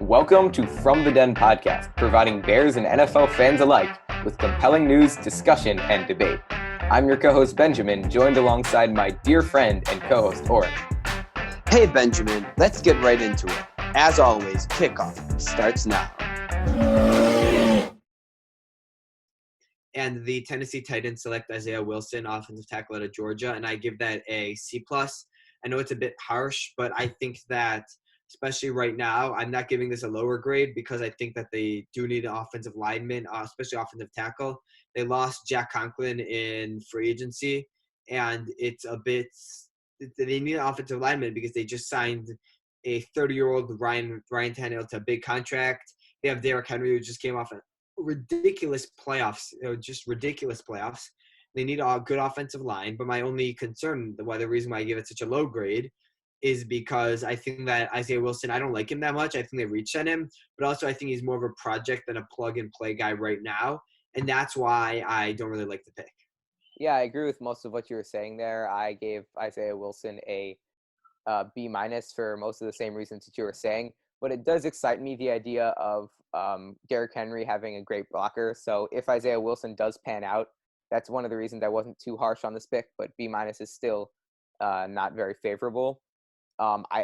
Welcome to From the Den podcast, providing Bears and NFL fans alike with compelling news, discussion, and debate. I'm your co-host Benjamin, joined alongside my dear friend and co-host Oren. Hey Benjamin, let's get right into it. As always, kickoff starts now. And the Tennessee Titans select Isaiah Wilson, offensive tackle out of Georgia, and I give that a C+. I know it's a bit harsh, but I think that, especially right now, I'm not giving this a lower grade because I think that they do need an offensive lineman, especially offensive tackle. They lost Jack Conklin in free agency, and it's a bit – they need an offensive lineman because they just signed a 30-year-old Ryan Tannehill to a big contract. They have Derrick Henry, who just came off a ridiculous playoffs, just ridiculous playoffs. They need a good offensive line, but my only concern, the reason why I give it such a low grade, is because I think that Isaiah Wilson, I don't like him that much. I think they reached at him, but also I think he's more of a project than a plug-and-play guy right now, and that's why I don't really like the pick. Yeah, I agree with most of what you were saying there. I gave Isaiah Wilson a B- for most of the same reasons that you were saying, but it does excite me, the idea of Derrick Henry having a great blocker. So if Isaiah Wilson does pan out, that's one of the reasons I wasn't too harsh on this pick, but B- is still not very favorable. I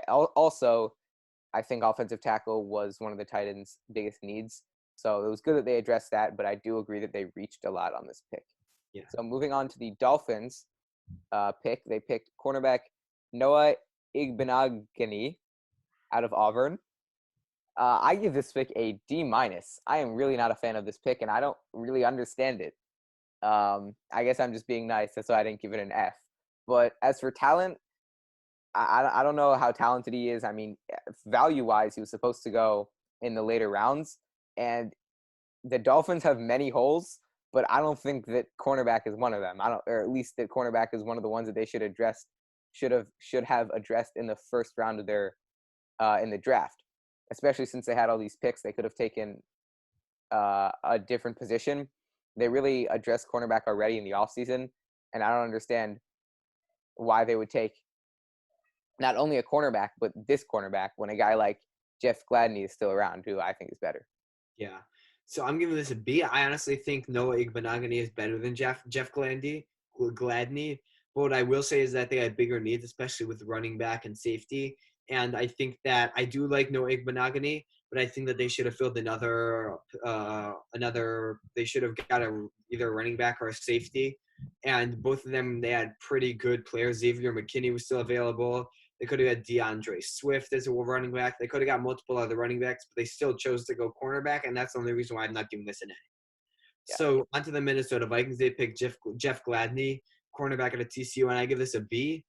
think offensive tackle was one of the Titans' biggest needs. So it was good that they addressed that, but I do agree that they reached a lot on this pick. Yeah. So moving on to the Dolphins pick, they picked cornerback Noah Igbenogany out of Auburn. I give this pick a D-. I am really not a fan of this pick, and I don't really understand it. I guess I'm just being nice. That's why I didn't give it an F. But as for talent, I don't know how talented he is. I mean, value-wise, he was supposed to go in the later rounds, and the Dolphins have many holes, but I don't think that cornerback is one of them. Or at least that cornerback is one of the ones that they should have addressed in the first round of their in the draft. Especially since they had all these picks, they could have taken a different position. They really addressed cornerback already in the offseason, and I don't understand why they would take not only a cornerback, but this cornerback when a guy like Jeff Gladney is still around, who I think is better. Yeah. So I'm giving this a B. I honestly think Noah Igbenogany is better than Jeff Gladney. But what I will say is that they had bigger needs, especially with running back and safety. And I think that I do like Noah Igbenogany, but I think that they should have filled another. They should have got either a running back or a safety. And both of them, they had pretty good players. Xavier McKinney was still available. They could have had DeAndre Swift as a running back. They could have got multiple other running backs, but they still chose to go cornerback, and that's the only reason why I'm not giving this an A. Yeah. So onto the Minnesota Vikings. They picked Jeff Gladney, cornerback at a TCU, and I give this a B.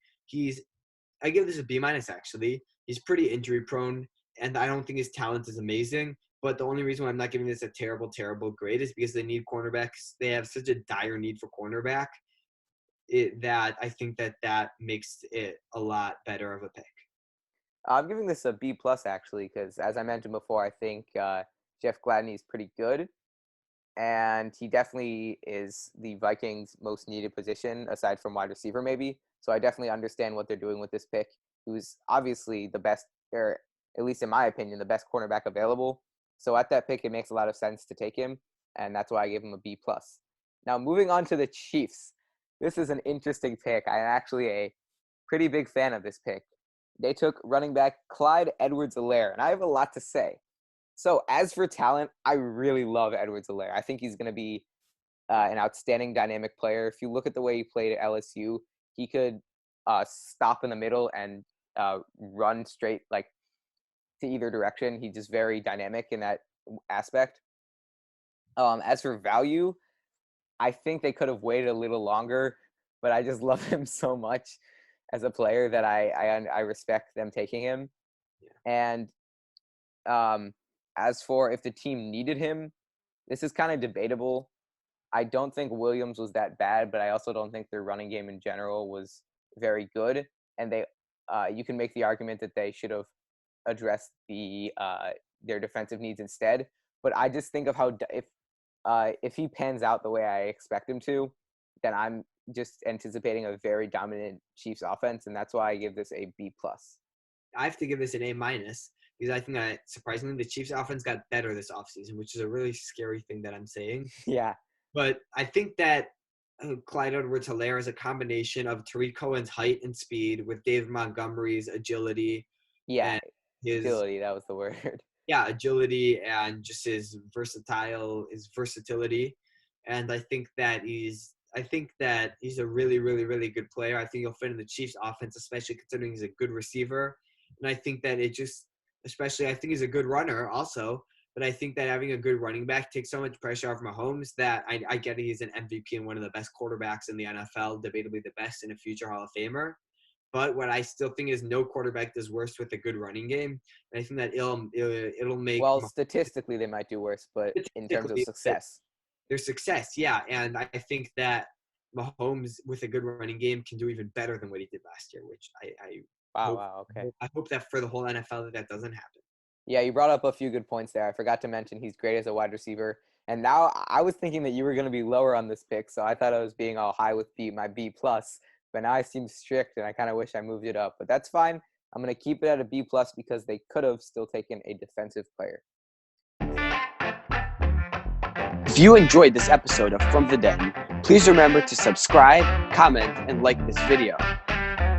I give this a B- actually. He's pretty injury prone, and I don't think his talent is amazing. But the only reason why I'm not giving this a terrible grade is because they need cornerbacks. They have such a dire need for cornerback that I think that makes it a lot better of a pick. I'm giving this a B+ actually, because as I mentioned before, I think Jeff Gladney is pretty good, and he definitely is the Vikings' most needed position aside from wide receiver maybe. So I definitely understand what they're doing with this pick, who's obviously the best, or at least in my opinion, the best cornerback available. So at that pick, it makes a lot of sense to take him, and that's why I give him a B+. Now moving on to the Chiefs. This is an interesting pick. I'm actually a pretty big fan of this pick. They took running back Clyde Edwards-Helaire, and I have a lot to say. So as for talent, I really love Edwards-Helaire. I think he's going to be an outstanding dynamic player. If you look at the way he played at LSU, he could stop in the middle and run straight like to either direction. He's just very dynamic in that aspect. As for value, I think they could have waited a little longer, but I just love him so much as a player that I respect them taking him. Yeah. And as for if the team needed him, this is kind of debatable. I don't think Williams was that bad, but I also don't think their running game in general was very good. And you can make the argument that they should have addressed their defensive needs instead. But I just think of how if he pans out the way I expect him to, then I'm just anticipating a very dominant Chiefs offense, and that's why I give this a B+. I have to give this an A-. because I think that surprisingly the Chiefs' offense got better this offseason, which is a really scary thing that I'm saying. Yeah. But I think that Clyde Edwards-Helaire is a combination of Tariq Cohen's height and speed with David Montgomery's agility Yeah. and his Agility, that was the word. agility and just his versatility. And I think that he's a really, really, really good player. I think he'll fit in the Chiefs offense, especially considering he's a good receiver. And I think that I think he's a good runner also. But I think that having a good running back takes so much pressure off Mahomes that I get it. He's an MVP and one of the best quarterbacks in the NFL, debatably the best and a future Hall of Famer. But what I still think is no quarterback does worse with a good running game. And I think that it'll make Well, statistically, they might do worse, but in terms of success. Their success, yeah. And I think that Mahomes with a good running game can do even better than what he did last year, which Okay. I hope that for the whole NFL that doesn't happen. Yeah, you brought up a few good points there. I forgot to mention he's great as a wide receiver. And now I was thinking that you were going to be lower on this pick, so I thought I was being all high with my B+. But now I seem strict, and I kind of wish I moved it up. But that's fine. I'm going to keep it at a B+ because they could have still taken a defensive player. If you enjoyed this episode of From the Den, please remember to subscribe, comment, and like this video.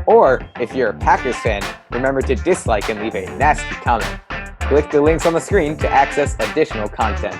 Or, if you're a Packers fan, remember to dislike and leave a nasty comment. Click the links on the screen to access additional content.